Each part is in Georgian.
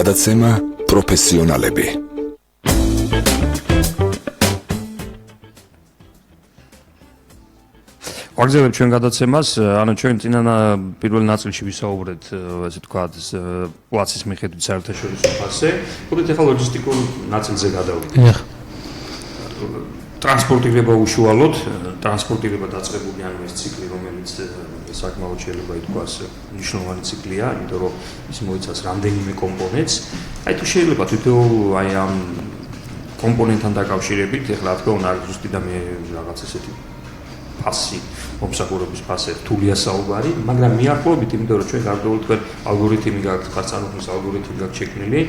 გადაცემა პროფესიონალები. ვაგზავნებთ ჩვენ გადაცემას, ანუ ჩვენ წინა პირველ ნაწილში ვისაუბრეთ, ესე ვთქვათ, პლაცის მიხედვით საერთაშორისო ფასზე. ხოდით ახლა ლოჯისტიკურ ნაწილზე გადავიდეთ. ტრანსპორტირება უშუალოდ, ტრანსპორტირება დაწყებული ანუ ეს ციკლი, რომელიც საკმაოდ შეიძლება ითქვას მნიშვნელოვანი ციკლია, იმიტომ რომ ის მოიცავს რამდენიმე კომპონენტს. აი თუ შეიძლება თითოეულ აი ამ კომპონენტთან დაკავშირებით, ახლა რა თქმა უნდა არის ზუსტი და მე რაღაც ესეთი ფასი, მომსახურების ფასზე რთულია საუბარი, მაგრამ მიახლოებით, იმიტომ რომ ჩვენ გარკვეული თქვენ ალგორითმი გაქვთ, ხარწამოქმნის ალგორითმი გაქვთ შექმნილი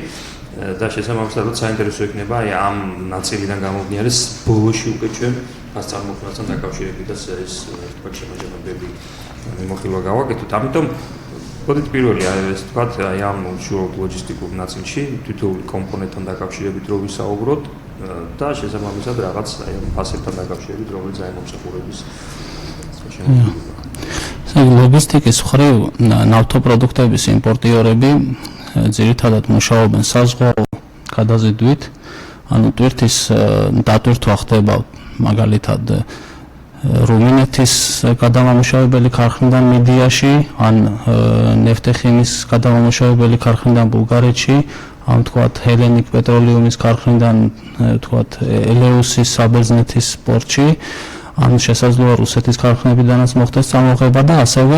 და შესაბამისად რომ საინტერესო იქნება აი ამ ნაწილიდან გამომდინარე ბოლოში უკვე ჩვენ ხარწამოქმნასთან დაკავშირებით და ეს თქვათ შემოჭრებები მიმოხილვა გავაკეთოთ. ამიტომ ხოდით პირველი ეს თქვათ აი ამ უშუალოდ ლოჯისტიკურ ნაწილში თითოეული კომპონენტთან დაკავშირებით რო ვისაუბროთ და შესაბამისად რაღაც აი ამ ფასებთან დაკავშირებით რომელიც აი მომსახურების ლოგისტიკის მხრივ ნავთობპროდუქტების იმპორტიორები ძირითადად მუშაობენ საზღვაო გადაზიდვით, ანუ ტვირთის დატვირთვა ხდება მაგალითად რუმინეთის გადამამუშავებელი ქარხნიდან მიდიაში, ან ნефტეხიმის გადამამუშავებელი ქარხნიდან ბულგარეთში, ან თქვათ ჰელენიკ პეტროლიუმის ქარხნიდან თქვათ ელეუსის საბერძნეთის პორტში, ან შესაძლოა რუსეთის ქარხნებიდანაც მოხდეს წამოღება და ასევე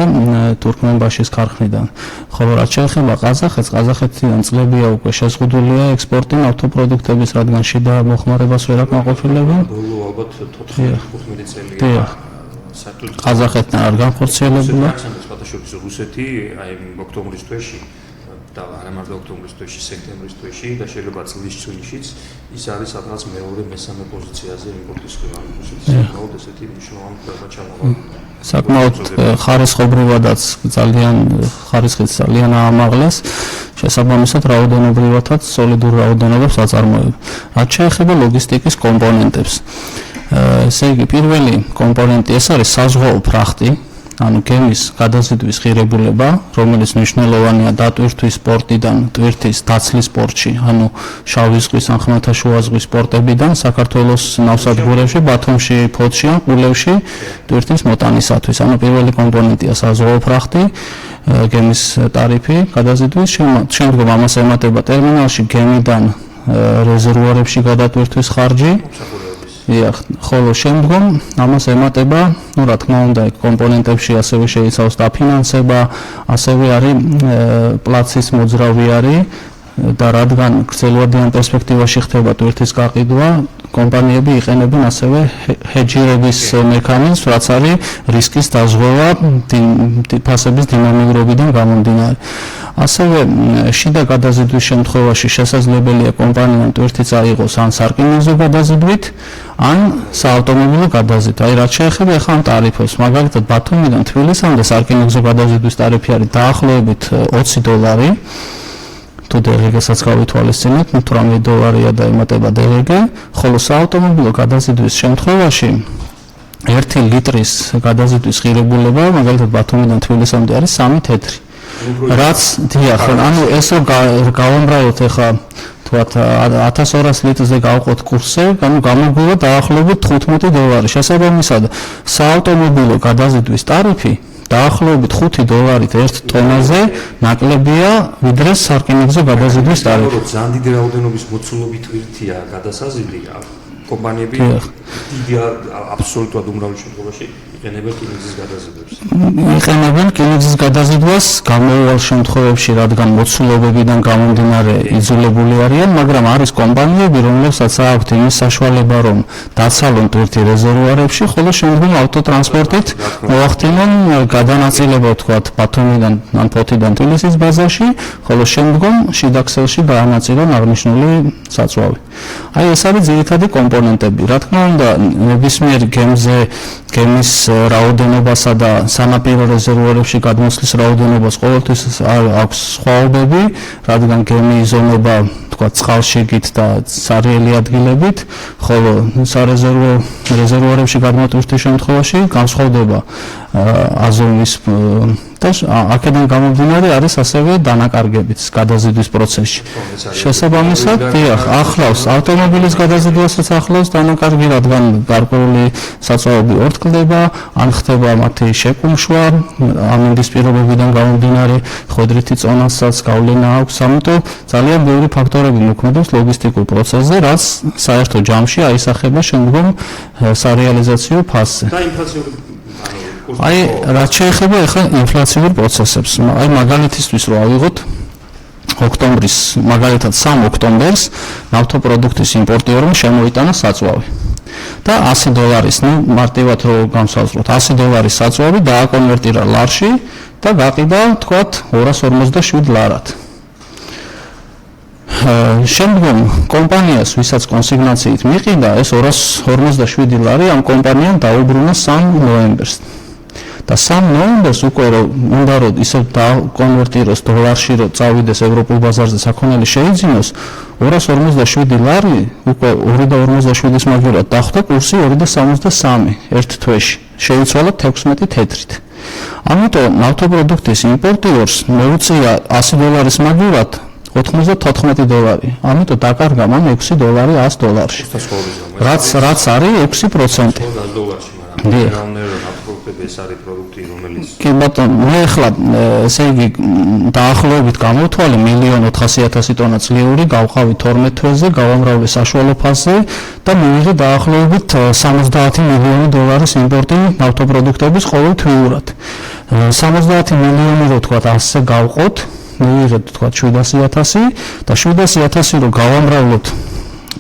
თურქმენბაშის ქარხნიდან. ხოლო რაც შეეხება ყაზახეთს, ყაზახეთიდან წლებია უკვე შეზღუდულია ექსპორტი ნავთობპროდუქტების, რადგან შიდა მოხმარებას ვერ აკმაყოფილება. ბოლო ალბათ 14-15 წელია. ყაზახეთთან არ განხორციელებულა. სხვადასხვა რუსეთი აი ოქტომბრის თვეში და არა მარტო ოქტომბრის თვეში, სექტემბრის თვეში და შეიძლება წლის წვიმშიც ის არის სადღაც მეორე მესამე პოზიციაზე იმპორტის რუსეთის საკმაოდ ესეთი მნიშვნელოვანი ქვეყანა ჩამოყალიბდა. საკმაოდ ხარისხობრივადაც ხარისხიც ძალიან აამაღლეს, შესაბამისად რაოდენობრივადაც სოლიდურ რაოდენობას აწარმოებს. რაც შეეხება ლოგისტიკის კომპონენტებს, ესე იგი პირველი კომპონენტი ეს არის საზღვაო ფრახტი, ანუ გემის გადაზიდვის ღირებულება, რომელიც მნიშვნელოვანია დატვირთვის პორტიდან ტვირთის დაცლის პორტში, ანუ შავი ზღვის ან ხმელთაშუა ზღვის პორტებიდან საქართველოს ნავსადგურებში, ბათუმში, ფოთში ან ყულევში ტვირთის მოტანისათვის. ანუ პირველი კომპონენტია საზღვაო ფრახტი, გემის ტარიფი გადაზიდვის, შემდგომ ამას ემატება ტერმინალში გემიდან რეზერვუარებში გადატვირთვის ხარჯი. ხოლო შემდგომ ამას ემატება, რა თქმა უნდა, კომპონენტებში ასევე შეიცავს დაფინანსება, ასევე არის პლაცის მოძრავი არის და რადგან გრძელვადიან პერსპექტივაში ხდება ტვირთის გაყიდვა, კომპანიები იყენებენ ასევე ჰეჯირების მექანიზმს, რაც არის რისკის დაზღვევა ფასების დინამიურობიდან გამომდინარე. ასევე შიდა გადაზიდვის შემთხვევაში შესაძლებელია კომპანიამ ტვირთი წაიღოს ან სარკინიგზო გადაზიდვით, ან საავტომობილო გადაზიდვით. აი რაც შეეხება ახლა ამ ტარიფებს, მაგალითად ბათუმიდან თბილისამდე სარკინიგზო გადაზიდვის ტარიფი არის დაახლოებით $20. თუ დელეგესაც გავითვალისწინებთ, $18 და ემატება დელეგე, ხოლო საავტომობილო გადაზიდვის შემთხვევაში 1 ლიტრის გადაზიდვის ღირებულება, მაგალითად ბათუმიდან თბილისამდე არის 3 თეთრი. რაც დიახ, ანუ ესე გავამბრალოთ ახლა თქვათ 1200 ლიტრზე გავყოთ კურსზე, ანუ გამოგვივა დაახლოებით $15. შესაბამისად, საავტომობილო გადაზიდვის ტარიფი დაახლოებით $5 ერთ ტონაზე ნაკლებია ვიდრე სარკინიგზო გადაზიდვის ტარიფი. ძალიან დიდი რაოდენობის მოცულობით ტვირთია გადასაზიდი, კომპანიები დიდი აბსოლუტურად უმრავლეს შემთხვევაში იყენებენ რკინიგზის გადაზიდვებს. იყენებენ რკინიგზის გადაზიდვას გამოუვალ შემთხვევებში, რადგან მოცულობებიდან გამომდინარე იძულებული არიან, მაგრამ არის კომპანიები, რომლებსაც აქვთ იმის საშუალება, რომ დაცალონ ტვირთი რეზერვუარებში, ხოლო შემდგომ ავტოტრანსპორტით მოახდინონ გადანაწილება, თქვათ, ბათუმიდან ან ფოთიდან თბილისის ბაზაში, ხოლო შემდგომ შიდა ქსელში დაანაწილონ აღნიშნული საწვავი. აი ეს არის ძირითადი კომპონენტები. რა თქმა უნდა, ნებისმიერ გემის რაოდენობასა და სანაპირო რეზერვუარებში გადმოსვლის რაოდენობას ყოველთვის აქვს სხვაობები, რადგან გემი იზომება, თქვათ, წყალშიგით და სარიელი ადგილებით, ხოლო სარეზერვო რეზერვუარებში გადმოტვირთვის შემთხვევაში განსხვავდება აზოვის და აქედან გამომდინარე არის ასევე დანაკარგებიც გადაზიდვის პროცესში. შესაბამისად, ახლავს ავტომობილის გადაზიდვასაც ახლავს დანაკარგი, რადგან გარკვეული საწვავები ორ ტკდება, ან ხდება მათი შეკუმშვა, ამინდის პირობებიდან გამომდინარე, ხვედრითი წონასაც გავლენა აქვს, ამიტომ ძალიან ბევრი ფაქტორები მოქმედებს ლოგისტიკურ პროცესზე, რაც საერთო ჯამში აისახება შემდგომ სარეალიზაციო ფაზზე. და ინფლაციური აი, რაც შეეხება ახლა ინფლაციურ პროცესებს, აი მაგალითისთვის რო ავიღოთ ოქტომბრის, მაგალითად 3 ოქტომბერს ნავთობპროდუქტის იმპორტიორმა შემოიტანა საწვავი. და $100, ნუ მარტივად რო გამსაზღვროთ, $100 საწვავი დააკონვერტირა ლარში და გაყიდა, თქვათ, $257. შემდგომ კომპანიას, ვისაც კონსიგნაციით მიყიდა, ეს $257 ამ კომპანიამ დაუბრუნა 3 ნოემბერს. და 3 ნოემბერს უკვე უნდა რომ ისევ დააკონვერტიროს დოლარში, რომ წავიდეს ევროპულ ბაზარზე საქონელი შეიძინოს, $257 უკვე 2.57-ის მაგივრად დახვდა კურსი 2.73 ერთ თვეში. შეიცვალა 16 თეთრით. ამიტომ ნავთობპროდუქტის იმპორტიორს მოუწია $100 მაგივრად $94. ამიტომ დაკარგა მან $6 $100-ში. რაც არის 6%. ეს არის პროდუქტი, რომელიც კი ბატონო, მე ახლა ესე იგი დაახლოებით გამოვთვალე 1.400.000 ტონა ძლიური, გავყავი 12 თვეზე, გავამრავლე საშუალო ფაზზე და მივიღე დაახლოებით $70 მილიონი იმპორტი ნავთობპროდუქტების ყოველთვიურად. 70 მილიონი რო თქვა 100-ზე გავყოთ, მივიღეთ თქვა 700.000 და 700.000 რო გავამრავლოთ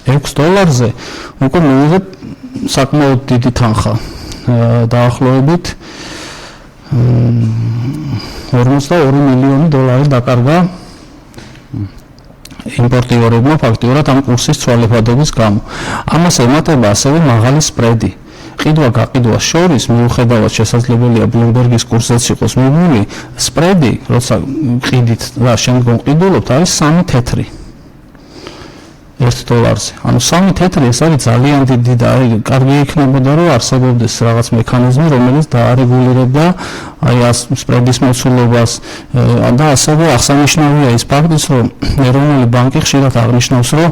$6-ზე, უკვე მივიღეთ საკმაოდ დიდი თანხა. დაახლოებით $42 მილიონი დაკარგა იმპორტიორებმა ფაქტიურად ამ კურსის ცვალებადობის გამო. ამას ემატება ასევე მაღალი სპრედი. ყიდვა-გაყიდვას შორის მიუხედავად შესაძლებელია ბლუმბერგის კურსზეც იყოს მიბული, სპრედი, როცა ყიდით და შემდგომ ყიდულობთ, არის 3 თეთრი. $1-ზე. ანუ 3 თეთრი ეს არის ძალიან დიდი და კარგი იქნებოდა რომ არსებობდეს რაღაც მექანიზმი, რომელიც დაარეგულირებდა აი სპრედის მოცულობას და ასევე აღსანიშნავია ის ფაქტიც, რომ ეროვნული ბანკი ხშირად აღნიშნავს, რომ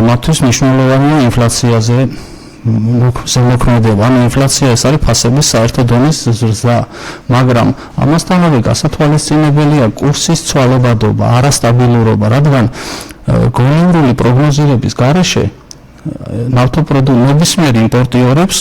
მათთვის მნიშვნელოვანია ინფლაციაზე ზემოქმედება. ანუ ინფლაცია ეს არის ფასების საერთო დონის ზრდა, მაგრამ ამასთანავე გასათვალისწინებელია კურსის ცვალებადობა, არასტაბილურობა, რადგან გონივრული პროგნოზირების გარეშე ნავთობპროდუქტების იმპორტიორებს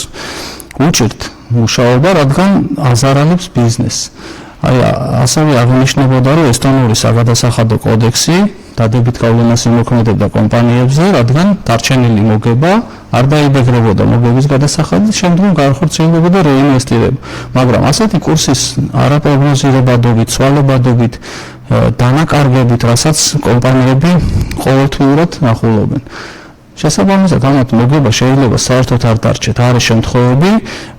უჭირთ მუშაობა, რადგან აზარალებს ბიზნესს. აი ასევე აღნიშნებოდა, რომ ესტონური საგადასახადო კოდექსი დადებით გავლენას იმოქმედებდა კომპანიებზე, რადგან დარჩენილი მოგება არ დაიბეგრებოდა მოგების გადასახადით, შემდგომ განხორციელებოდა რეინვესტირება. მაგრამ ასეთი კურსის არაპროგნოზირებადობით, ცვალებადობით, დანაკარგებით, რასაც კომპანიები ყოველთვიურად ნახულობენ. შესაბამისად, ამათ მოგება შეიძლება საერთოდ არ დარჩეთ. არის შემთხვევები,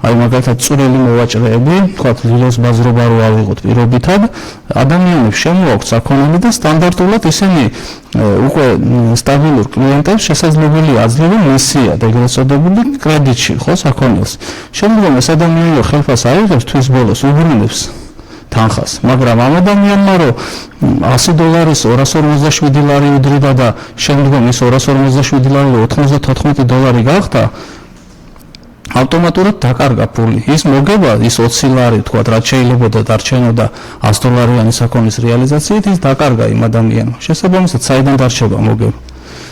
აი მაგალითად წვრილი მოვაჭრეები, თქვათ ლილოს ბაზრობა რო ავიღოთ პირობითად, ადამიანებს შემოაქვთ საქონელი და სტანდარტულად ისინი უკვე სტაბილურ კლიენტებს შესაძლებელია აძლევენ მისია და ეგრეთ წოდებული კრედიტში, ხო, საქონელს. შემდგომ ეს ადამიანი ხელფას აიღებს თვის ბოლოს უბრუნებს თანხას, მაგრამ ამ ადამიანმა რომ $100 $257 უდრიდა და შემდგომ ის $257 $94 გახდა, ავტომატურად დაკარგა ფული. ის მოგება, ის $20 თქვა, რაც შეიძლება დარჩენოდა $100 საქონლის რეალიზაციით, ის დაკარგა იმ ადამიანმა. შესაბამისად, საიდან დარჩება მოგება?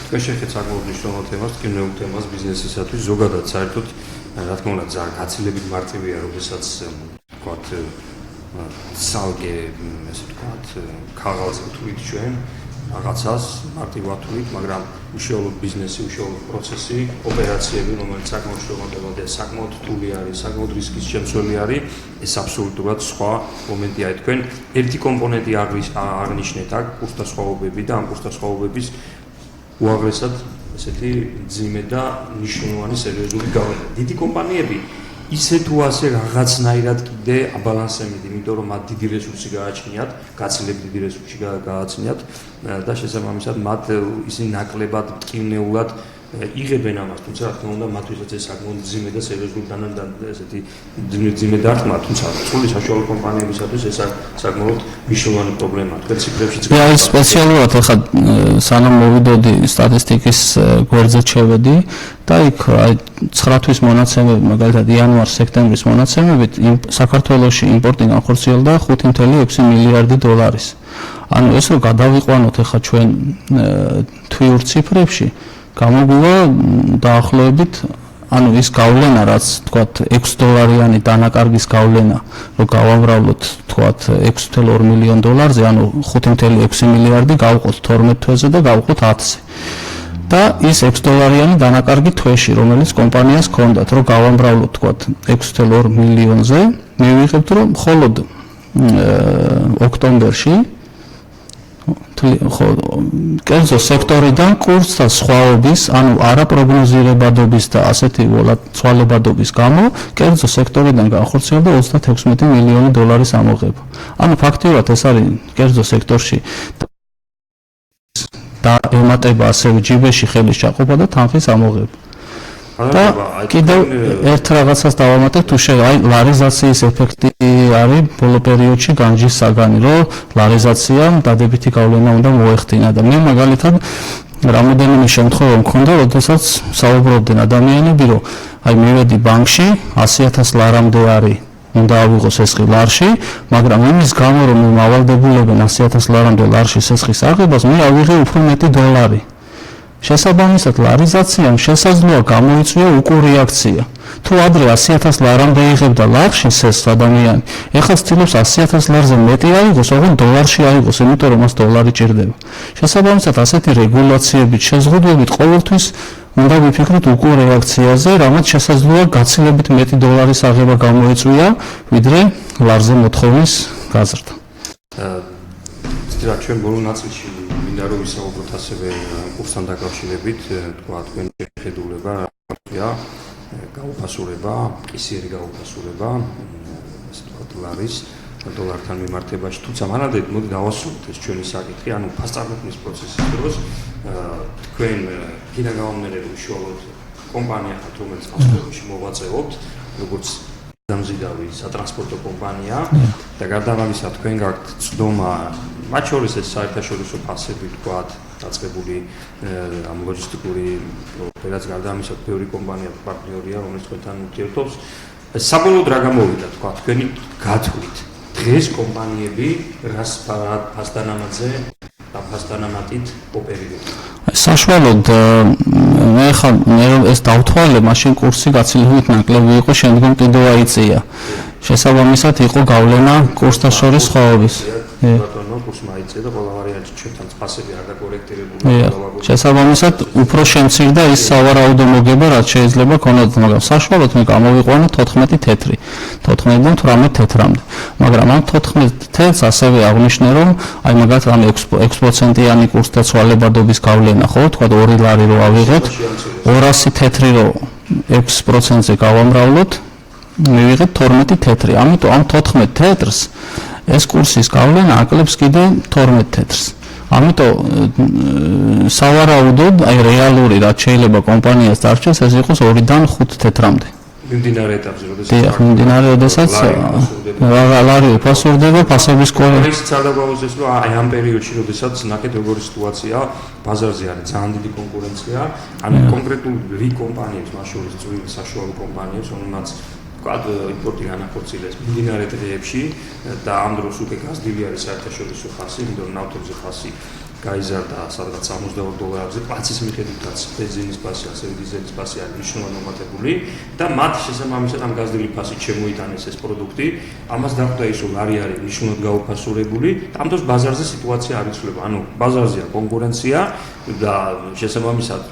შეეხეთ საკმაოდ მნიშვნელოვან თემას, კინოურ თემას ბიზნესისათვის ზოგადად საერთოდ რა თქმა უნდა ძალიან გაცილებით მარტივია, როდესაც თქვათ სალგე, ესე ვთქვათ, ქაღალდზე ვთვლით ჩვენ რაღაცას მარტივად ვთვლით, მაგრამ უშუალოდ ბიზნესი, უშუალოდ პროცესი, ოპერაციები, რომელიც საკმაოდ შემოგვიყვება, საკმაოდ რთული არის, საკმაოდ რისკის შემცველი არის, ეს აბსოლუტურად სხვა მომენტია. თქვენ ერთი კომპონენტი აღნიშნეთ აქ, კურსთა სხვაობები და ამ კურსთა სხვაობების უაღრესად ესეთი ძიმე და მნიშვნელოვანი სერიოზული გავლენა. დიდი კომპანიები ისე თუ ასე რაღაცნაირად კიდე აბალანსებთ, იმიტომ რომ მათ დიდი რესურსი გააჩნიათ, გაცილებით დიდი რესურსი გააჩნიათ და შესაბამისად მათ ისინი ნაკლებად მტკივნეულად იღებენ ამას, თუმცა რა თქმა უნდა მათთვისაც ეს საკმაოდ მძიმე და სერიოზული ესეთი მძიმე დარტყმა, თუმცა წული საშუალო კომპანიებისათვის ეს საკმაოდ მნიშვნელოვანი პრობლემაა. თქვენ ციფრებშიც აი სპეციალურად ახლა სანამ მოვიდოდი სტატისტიკის გვერდზე შევედი და იქ აი 9 თვის მონაცემები, მაგალითად იანვარ-სექტემბრის მონაცემებით საქართველოში იმპორტი განხორციელდა 5.6 მილიარდი დოლარის. ანუ ეს რომ გადავიყვანოთ ახლა ჩვენ თვიურ ციფრებში, გამოგვივა დაახლოებით ანუ ის გავლენა, რაც თქვათ $6 დანაკარგის გავლენა, რომ გავამრავლოთ თქვათ $6.2 მილიონ დოლარზე, ანუ 5.6 მილიარდი გავყოთ 12 თვეზე და გავყოთ 10-ზე. და ის $6 დანაკარგი თვეში, რომელიც კომპანიას ჰქონდათ, რომ გავამრავლოთ თქვათ $6.2 მილიონზე, მივიღებთ, რომ მხოლოდ ოქტომბერში კერძო სექტორიდან კურსთა სხვაობის, ანუ არაპროგნოზირებადობის და ასეთი ცვალებადობის გამო, კერძო სექტორიდან განხორციელდა $36 მილიონი ამოღება. ანუ ფაქტიურად ეს არის კერძო სექტორში და ემატება ასევე ჯიბეში ხელის ჩაყოფა და თანხის ამოღება. და კიდევ ერთ რაღაცას დავამატებ, თუ აი ლარიზაციის ეფექტი არის ბოლო პერიოდში განჯის საგანი, რომ ლარიზაციამ დადებითი გავლენა უნდა მოეხდინა და მე მაგალითად რამოდენიმე შემთხვევა მქონდა, როდესაც საუბრობდნენ ადამიანები, რომ აი მივედი ბანკში 100,000 ლარამდე არის უნდა ავიღოს ესხი ლარში, მაგრამ იმის გამო რომ მავალდებულებენ 100,000 ლარამდე ლარში ესხის აღებას, მე ავიღე უფრო მეტი დოლარი. შესაბამისად ლარიზაციამ შესაძლოა გამოიწვია უკურეაქცია. თუ ადრე 100,000 ლარამდე იღებდა ლარში ეს ადამიანი, ეხლა ცდილობს 100,000 ლარზე მეტი აიღოს, ოღონდ დოლარში აიღოს, იმიტომ რომ მას დოლარი ჭირდება. შესაბამისად ასეთი რეგულაციებით, შეზღუდვებით ყოველთვის უნდა ვიფიქროთ უკურეაქციაზე, რამაც შესაძლოა გაცილებით მეტი დოლარის აღება გამოიწვია, ვიდრე ლარზე მოთხოვნის გაზრდა. რა ჩვენ ბოლო ნაწილში მინდა რომ ვისაუბროთ ასევე კურსთან დაკავშირებით, თქვა თქვენი შეხედულება, რა გაუფასურება, კისერი გაუფასურება, ასე ვთქვათ, ლარის დოლართან მიმართებაში, თუმცა მანამდე მოდი დავასრულოთ ეს ჩვენი საკითხი, ანუ ფასწავლების პროცესის დროს თქვენ კიდე გამომერები უშუალოდ კომპანია ხართ, რომელიც ამ მოვაწეობთ, როგორც დამზიდავი სატრანსპორტო კომპანია და გარდა ამისა თქვენ გაქვთ ცდომა მათ შორის ეს საერთაშორისო ფასები თქვათ დაწყებული ამ ლოჯისტიკური ფერაც გარდა ამისა ბევრი კომპანია პარტნიორია რომელიც თქვენთან ურთიერთობს საბოლოოდ რა გამოვიდა თქვათ თქვენი გათვლით დღეს კომპანიები რას ფასდანამატზე და ფასდანამატით ოპერირებენ საშუალოდ მე ეს დავთვალე მაშინ კურსი გაცილებით ნაკლები იყო შემდგომ კიდევ აიწია შესაბამისად იყო გავლენა კურსთან შორის სხვაობის ბატონო კურსი მაიწია და ყველა ვარიანტი ჩვენთან ფასები არ დაკორექტირებული შესაბამისად უფრო შემცირდა ის სავარაუდო მოგება რაც შეიძლება ქონოდათ მაგრამ საშუალოდ მე გამოვიყვანა 14 თეთრი 14-დან 18 თეთრამდე მაგრამ ამ 14 თეთრს ასევე აღნიშნე რომ აი მაგათ ამ 6%-იანი კურსთა ცვალებადობის გავლენა ხო თქვა 2 ლარი რო ავიღოთ 200 თეთრი რო 6%-ზე გავამრავლოთ მივიღეთ 12 თეთრი ამიტომ ამ 14 თეთრს ეს კურსის გავლენა აკლებს კიდე 12 თეთრს. ამიტომ სავარაუდოდ, აი რეალური რაც შეიძლება კომპანიას დარჩეს, ეს იყოს 2-დან 5 თეთრამდე. მიმდინარე ეტაპზე, როდესაც ლარი უფასურდება, ფასების კოეფიციენტი. ეს სადაგავაზეს, რომ აი ამ პერიოდში, როდესაც ნახეთ როგორი სიტუაცია, ბაზარზე არის ძალიან დიდი კონკურენცია, ანუ კონკრეტულ რიგ კომპანიებს, მათ შორის წვრილი საშუალო კომპანიებს, რომელმაც იმპორტი განახორციელეს მიმდინარე დღეებში და ამ დროს უკვე გაზრდილი არის საერთაშორისო ფასი, იმიტომ რომ ნავთობზე ფასი გაიზარდა სადღაც $62-ზე, პაცის მიხედვითაც ბენზინის ფასი, ასევე დიზელის ფასი არის მნიშვნელოვნად მომატებული და მათ შესაბამისად ამ გაზრდილი ფასით შემოიტანეს ეს პროდუქტი, ამას დახვდა ის რომ ლარი არის მნიშვნელოვნად გაუფასურებული, ამ დროს ბაზარზე სიტუაცია არ იცვლება, ანუ ბაზარზეა კონკურენცია და შესაბამისად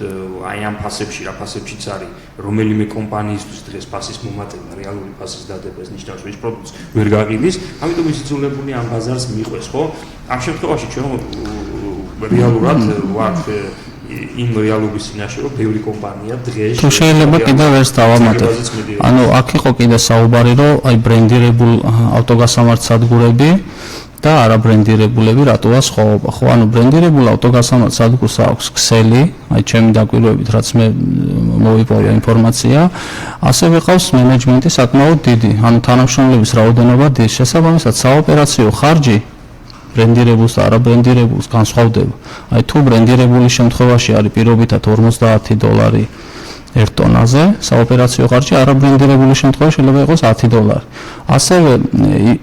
აი ამ ფასებში, რა ფასებშიც არის რომელიმე კომპანიისთვის დღეს ფასის მომატება, რეალური ფასის დადება ეს ნიშნავს რომ ის პროდუქტს ვერ გაყიდის, ამიტომ ის იძულებული ამ ბაზარს მიყვეს, ხო? ამ შემთხვევაში ჩვენ რეალურად ვართ იმ რეალობის წინაშე რომ ბევრი კომპანია დღეს თუ შეიძლება კიდევ ერთ დავამატებ. ანუ აქ იყო კიდე საუბარი რომ აი ბრენდირებულ ავტოგასამართ სადგურები და არაბრენდირებულები რატოა სხვაობა. ხო, ანუ ბრენდირებულ ავტოგასამართ სადგურს აქვს ქსელი, აი ჩემი დაკვირვებით, რაც მე მოვიპოვე ინფორმაცია, ასევე ყავს მენეჯმენტი საკმაოდ დიდი, ანუ თანამშრომლების რაოდენობა დიდი, შესაბამისად საოპერაციო ხარჯი ბრენდირებულს და არაბრენდირებულს განსხვავდება. აი თუ ბრენდირებული შემთხვევაში არის პირობითად $50 ერთ ტონაზე, საოპერაციო ხარჯი არაბრენდირებული შემთხვევაში შეიძლება იყოს $10. ასევე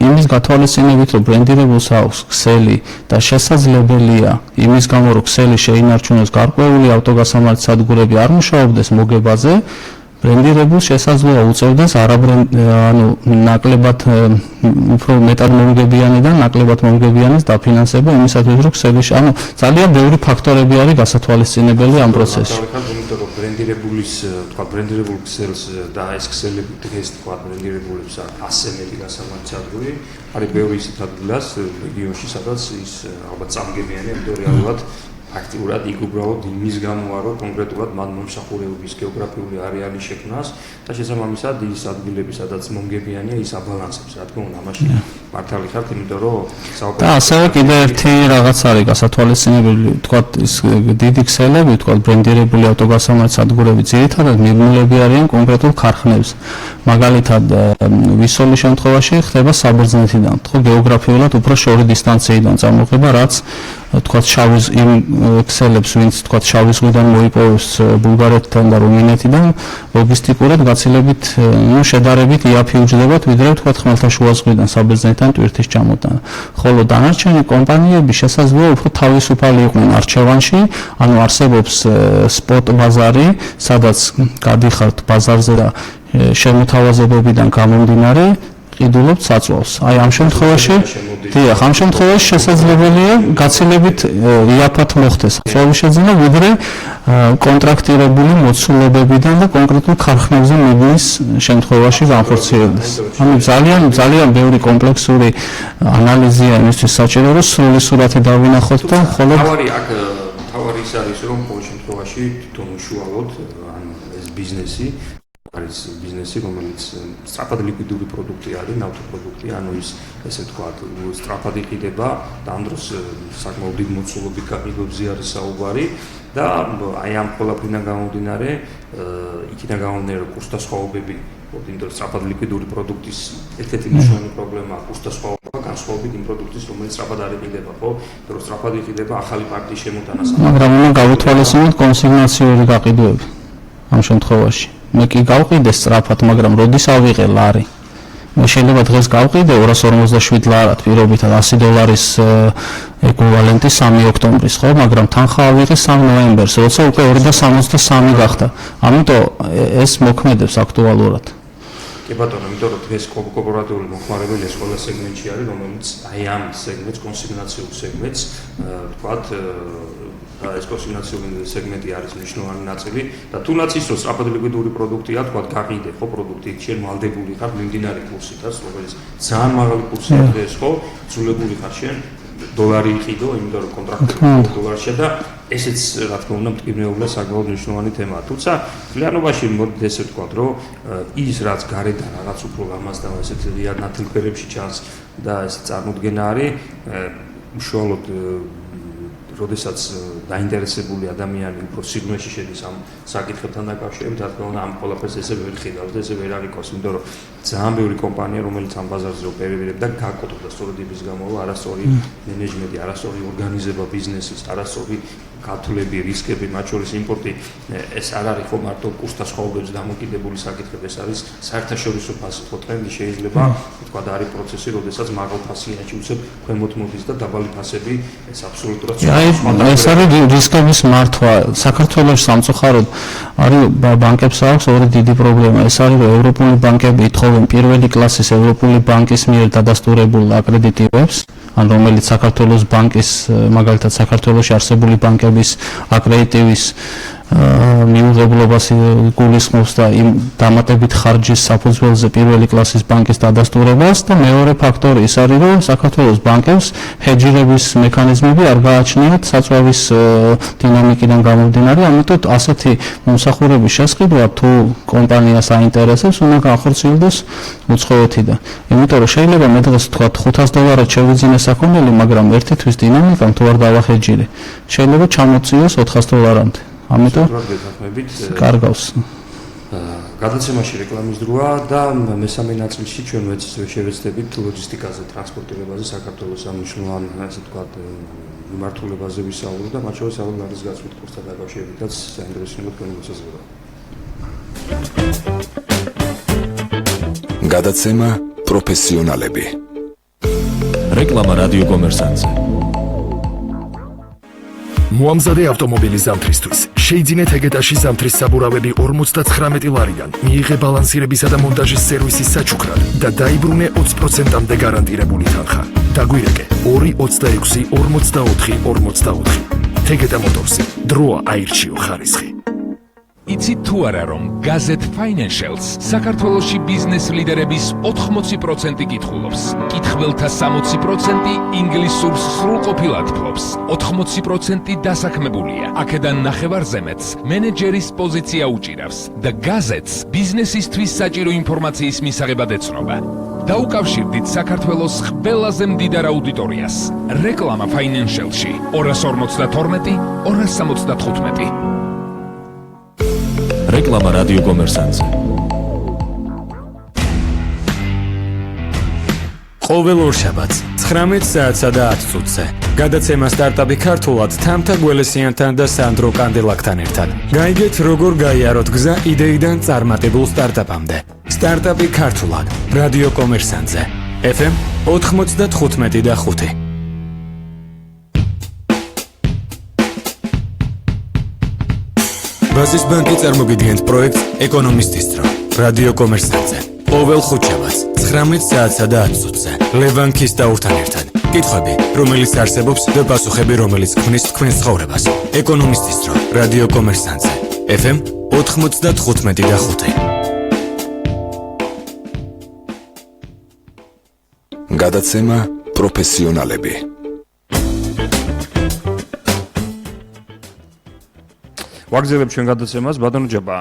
იმის გათვალისწინებით, რომ ბრენდირებულს აქვს ქსელი და შესაძლებელია იმის გამო, რომ ქსელი შეინარჩუნოს გარკვეული ავტოგასამართ სადგურები არ მუშაობდეს მოგებაზე, ბრენდირებულს შესაძლოა უწევდეს ანუ ნაკლებად უფრო მეტად მომგებიანი და ნაკლებად მომგებიანის დაფინანსება იმისათვის, რომ ქსელი ანუ ძალიან ბევრი ფაქტორები არის გასათვალისწინებელი ამ პროცესში. იმიტომ რომ ბრენდირებულის, თქვა ბრენდირებულ ქსელს და ეს ქსელები დღეს თქვა ბრენდირებულებს ასე მეტი გასამართ სადგური არის ბევრი ისეთ ადგილას რეგიონში, სადაც ის ალბათ წამგებიანი, იმიტომ რეალურად აქტიურად იქ უბრალოდ იმის გამო რომ კონკრეტულად მან მომსახურების გეოგრაფიული არეალი შექმნას და შესაბამისად ის ადგილები, სადაც მომგებიანია, ის აბალანსებს, რა თქმა უნდა, ამაში მართალი ხართ, იმიტომ რომ და ასევე კიდევ ერთი რაღაც არის გასათვალისწინებელი, თქვათ ის დიდი ქსელები, თქვათ ბრენდირებული ავტოგასამართ სადგურები ძირითადად მიბმულები არიან კონკრეტულ ქარხნებს. მაგალითად, ვისოლის შემთხვევაში ხდება საბერძნეთიდან, ხო, გეოგრაფიულად უფრო შორი დისტანციიდან წამოღება, რაც თქვათ შავის იმ ქსელებს, ვინც თქვათ შავის ზღვიდან მოიპოვებს ბულგარეთიდან და რუმინეთიდან, ლოგისტიკურად გაცილებით, შედარებით იაფი უჯდებათ, ვიდრე თქვათ ხმელთაშუა ზღვიდან საბერძნეთიდან ტვირთის ჩამოტანა. ხოლო დანარჩენი კომპანიები შესაძლოა უფრო თავისუფალი იყვნენ არჩევანში, ანუ არსებობს სპოტ ბაზარი, სადაც გადიხართ ბაზარზე და შემოთავაზებებიდან გამომდინარე ყიდულობთ საწვავს. აი ამ შემთხვევაში, დიახ, ამ შემთხვევაში შესაძლებელია გაცილებით იაფად მოხდეს საწვავის შეძენა, ვიდრე კონტრაქტირებული მოცულობებიდან და კონკრეტულ ქარხნებზე მიბნის შემთხვევაში განხორციელდეს. ანუ ძალიან ბევრი კომპლექსური ანალიზია იმისთვის საჭირო, რომ სრული სურათი დავინახოთ და მხოლოდ თავარი ის არის, რომ ყოველ შემთხვევაში თვითონ უშუალოდ ან ეს ბიზნესი არის ბიზნესი, რომელიც სწრაფად ლიკვიდური პროდუქტი არის, ნავთობპროდუქტი, ანუ ის ესე ვთქვათ, სწრაფად იყიდება და ამ დროს საკმაოდ დიდ მოცულობით გაყიდვებზე არის საუბარი და აი ამ ყველაფრიდან გამომდინარე, იქიდან გამომდინარე, რომ კურსთა სხვაობები, იმიტომ რომ სწრაფად ლიკვიდური პროდუქტის ერთ-ერთი მნიშვნელოვანი პრობლემაა კურსთა სხვაობა, განსხვავებით იმ პროდუქტის, რომელიც სწრაფად არ იყიდება, ხო? იმიტომ რომ სწრაფად იყიდება ახალი პარტიის შემოტანას. მაგრამ უნდა გავუთვალისწინოთ კონსიგნაციური გაყიდვები ამ შემთხვევაში. მე კი გავყიდე სწრაფად, მაგრამ როდის ავიღე ლარი? მე შეიძლება დღეს გავყიდე 247 ლარად პირობითად $100 ეკვივალენტი 3 ოქტომბრის, ხო, მაგრამ თანხა ავიღე 3 ნოემბერს, როცა უკვე 263 გახდა. ამიტომ ეს მოქმედებს აქტუალურად. კი ბატონო, იმიტომ რომ დღეს კოოპერატიული მოხმარებელი ეს ყველა სეგმენტში არის, რომელიც აი ამ სეგმენტს, კონსიგნაციულ სეგმენტს, ვთქვათ, ეს კონსიგნაციული სეგმენტი არის მნიშვნელოვანი ნაწილი და თუნდაც ის რომ სწრაფად ლიკვიდური პროდუქტია, თქვათ, გაყიდე ხო პროდუქტი, შენ ვალდებული ხარ მიმდინარე კურსითაც, რომელიც ძალიან მაღალი კურსია დღეს, ხო, ძულებული ხარ შენ დოლარი იყიდო, იმიტომ რომ კონტრაქტი დოლარშია და ესეც რა თქმა უნდა მტკივნეობდა საკმაოდ მნიშვნელოვანი თემაა. თუმცა realობაში მოდით ესე ვთქვათ, რომ ის რაც გარედან რაღაც უფრო ლამაზ და ესეთ რეალ ნათლქვერებში ჩანს და ეს წარმოდგენა არის უშუალოდ როდესაც დაინტერესებული ადამიანი უფრო სიგნალში შედის ამ საკითხებთან დაკავშირებით, რა თქმა უნდა, ამ ყველაფერს ესე ვერ ხედავს და ესე ვერ არიქოს, იმიტომ რომ ძალიან ბევრი კომპანია, რომელიც ამ ბაზარზე ოპერირებს და გაკოტრდა სწორედ იმის გამო, რომ არასწორი მენეჯმენტი, არასწორი ორგანიზება ბიზნესის, არასწორი გათვლები, რისკები, მათ შორის იმპორტი, ეს არ არის ხო მარტო კურსთა სხვაობებს დამოკიდებული საკითხები, ეს არის საერთაშორისო ფასი, ხო ტრენდი შეიძლება, თქვა და არის პროცესი, როდესაც მაღალ ფასიანში უცებ ქვემოთ მოდის და დაბალი ფასები, ეს აბსოლუტურად ეს არის რისკების მართვა. საქართველოს სამწუხაროდ არის ბანკებს აქვს ორი დიდი პრობლემა. ეს არის რომ ევროპული ბანკები ითხოვენ პირველი კლასის ევროპული ბანკის მიერ დადასტურებულ აკრედიტივებს, ან რომელიც საქართველოს ბანკის, მაგალითად საქართველოში არსებული ბანკების აკრედიტივის მიუღებლობას გულისხმობს და იმ დამატებით ხარჯის საფუძველზე პირველი კლასის ბანკის დადასტურებას და მეორე ფაქტორი ის არის, რომ საქართველოს ბანკებს ჰეჯირების მექანიზმები არ გააჩნიათ საწვავის დინამიკიდან გამომდინარე, ამიტომ ასეთი მომსახურების შესყიდვა თუ კომპანიას აინტერესებს, უნდა განხორციელდეს უცხოეთიდან. იმიტომ რომ შეიძლება მე დღეს თქვა $500 შევიძინე საქონელი, მაგრამ ერთი თვის დინამიკამ თუ არ დავახეჯირე, შეიძლება ჩამოწიოს $400-მდე. ამიტომ კარგავს. გადაცემაში რეკლამის დროა და მესამე ნაწილში ჩვენ შევეცდებით ლოჯისტიკაზე, ტრანსპორტირებაზე, საქართველოს ამ მნიშვნელოვან, ასე ვთქვათ, მიმართულებაზე ვისაუბროთ და მათ შორის ალბათ არის გაცვლით კურსთან დაკავშირებითაც საინტერესო თქვენი მოსაზრება. გადაცემა პროფესიონალები. რეკლამა რადიო კომერსანტზე. მოამზადე ავტომობილი ზამთრისთვის. შეიძინეთ ეგეტაში ზამთრის საბურავები 59 ლარიდან. მიიღე ბალანსირებისა და მონტაჟის სერვისის საჩუქრად და დაიბრუნე 20%-მდე გარანტირებული თანხა. დაგვირეკე 2-26-44-44. თეგეტა მოტორსი. დროა აირჩიო ხარისხი. იცით თუ არა რომ გაზეთ Financials საქართველოში ბიზნეს ლიდერების 80% კითხულობს. კითხველთა 60% ინგლისურს სრულყოფილად ფლობს. 80% დასაქმებულია. აქედან ნახევარზემეთს მენეჯერის პოზიცია უჭირავს და გაზეთს ბიზნესისთვის საჭირო ინფორმაციის მისაღებად ეცნობა. დაუკავშირდით საქართველოს ყველაზე მდიდარ აუდიტორიას. რეკლამა Financialში 252 275. რეკლამა რადიო კომერსანტზე. ყოველ ორშაბათს 19 საათსა და 10 წუთზე გადაცემა სტარტაპი ქართულად თამთა გველესიანთან და სანდრო კანდელაკთან ერთად. გაიგეთ როგორ გაიაროთ გზა იდეიდან წარმატებულ სტარტაპამდე. სტარტაპი ქართულად რადიო კომერსანტზე. FM 95.5. ბაზრის ბანკი წარმოგიდგენთ პროექტს ეკონომისტის დრო რადიო კომერსანტზე. ყოველ ხუთშაბათს 19 საათსა და 10 წუთზე ლევანქის დაურთან ერთად. კითხვები, რომელიც არსებობს და პასუხები, რომელიც ქმნის თქვენს ცხოვრებას. ეკონომისტის დრო რადიო კომერსანტზე. FM 95.5. გადაცემა პროფესიონალები. ვაგზელებთ ჩვენ გადაცემას, ბატონო ჯაბა,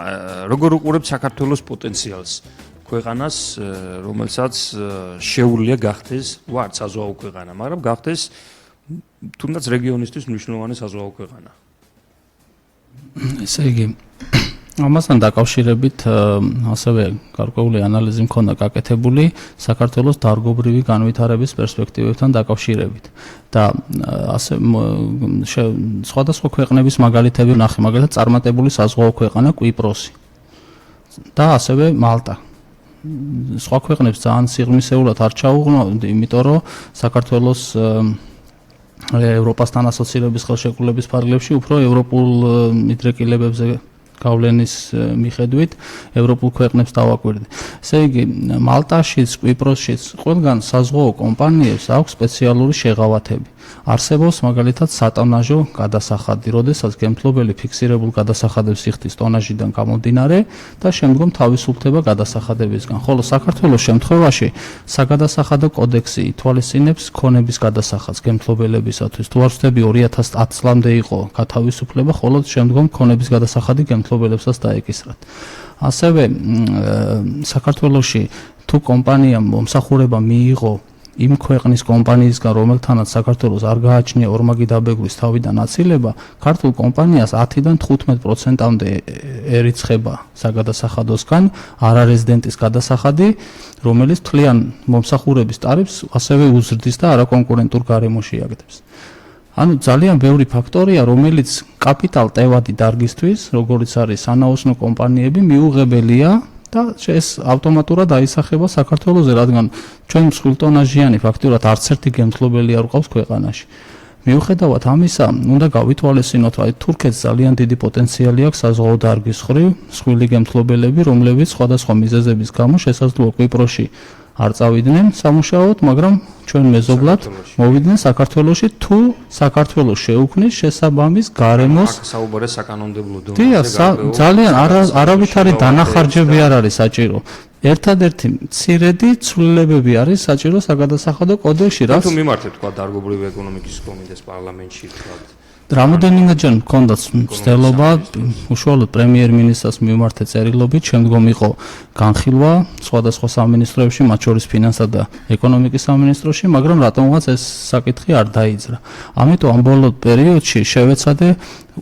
როგორ უყურებთ საქართველოს პოტენციალს ქვეყანას, რომელსაც შეუძლია გახდეს, ვართ საზღვაო ქვეყანა, მაგრამ გახდეს თუნდაც რეგიონისთვის მნიშვნელოვანი საზღვაო ქვეყანა. ესე იგი, ამასთან დაკავშირებით ასევე გარკვეული ანალიზი მქონდა გაკეთებული საქართველოს დარგობრივი განვითარების პერსპექტივებთან დაკავშირებით და ასე სხვადასხვა ქვეყნების მაგალითები ვნახე, მაგალითად წარმატებული საზღვაო ქვეყანა კვიპროსი და ასევე მალტა. სხვა ქვეყნებს ძალიან სიღრმისეულად არ ჩაუღრმავდი, იმიტომ რომ საქართველოს ევროპასთან ასოცირების ხელშეკრულების ფარგლებში უფრო ევროპულ მიდრეკილებებზე გავლენის მიხედვით ევროპულ ქვეყნებს დავაკვირდი. ესე იგი, მალტაშიც, კვიპროსშიც ყველგან საზღვაო კომპანიებს აქვს სპეციალური შეღავათები. არსებობს მაგალითად სატონაჟო გადასახადი, როდესაც გემთლობელი ფიქსირებულ გადასახადებს იხდის ტონაჟიდან გამომდინარე და შემდგომ თავისუფლდება გადასახადებისგან. ხოლო საქართველოს შემთხვევაში საგადასახადო კოდექსი ითვალისწინებს ქონების გადასახადს გემთლობელებისათვის. თუ არ ვცდები 2010 წლამდე იყო გათავისუფლება, ხოლო შემდგომ ქონების გადასახადი გემთლობელებსაც დაეკისრათ. ასევე საქართველოში თუ კომპანიამ მომსახურება მიიღო იმ ქვეყნის კომპანიისგან, რომელთანაც საქართველოს არ გააჩნია ორმაგი დაბეგვის თავიდან აცილება, ქართულ კომპანიას 10-დან 15%-მდე ერიცხება საგადასახადოსგან არარეზიდენტის გადასახადი, რომელიც თლიან მომსახურების ტარიფს ასევე უზრდის და არაკონკურენტულ გარემოში იაგდებს. ანუ ძალიან ბევრი ფაქტორია, რომელიც კაპიტალ ტევადი დარგისთვის, როგორც არის სანაოსნო კომპანიები, მიუღებელია და ეს ავტომატურად აისახება საქართველოზე, რადგან ჩვენ მსხვილტონაჟიანი ფაქტურად არც ერთი გემთლობელი არ ყავს ქვეყანაში. მიუხედავად ამისა, უნდა გავითვალისწინოთ, აი თურქეთს ძალიან დიდი პოტენციალი აქვს საზღვაო დარგის მხრივ, მსხვილი გემთლობელები, რომლებიც სხვადასხვა მიზეზების გამო შესაძლოა კვიპროსში არ წავიდნენ სამუშაოდ, მაგრამ ჩვენ მეზობლად მოვიდნენ საქართველოში, თუ საქართველოს შეუქმნის შესაბამის გარემოს საუბარია საკანონმდებლო დონეზე. დიახ, ძალიან არავითარი დანახარჯები არ არის საჭირო. ერთადერთი მცირედი ცვლილებები არის საჭირო საგადასახადო კოდექსში, რაც თუ მიმართეთ თქვა დარგობრივი ეკონომიკის კომიტეტს პარლამენტში თქვა რამდენიმეჯერ მქონდათ მცდელობა უშუალოდ პრემიერ-მინისტრს მიმართე წერილობით, შემდგომ იყო განხილვა სხვადასხვა სამინისტროებში, მათ შორის ფინანსთა და ეკონომიკის სამინისტროში, მაგრამ რატომღაც ეს საკითხი არ დაიძრა. ამიტომ ამ ბოლო პერიოდში შევეცადე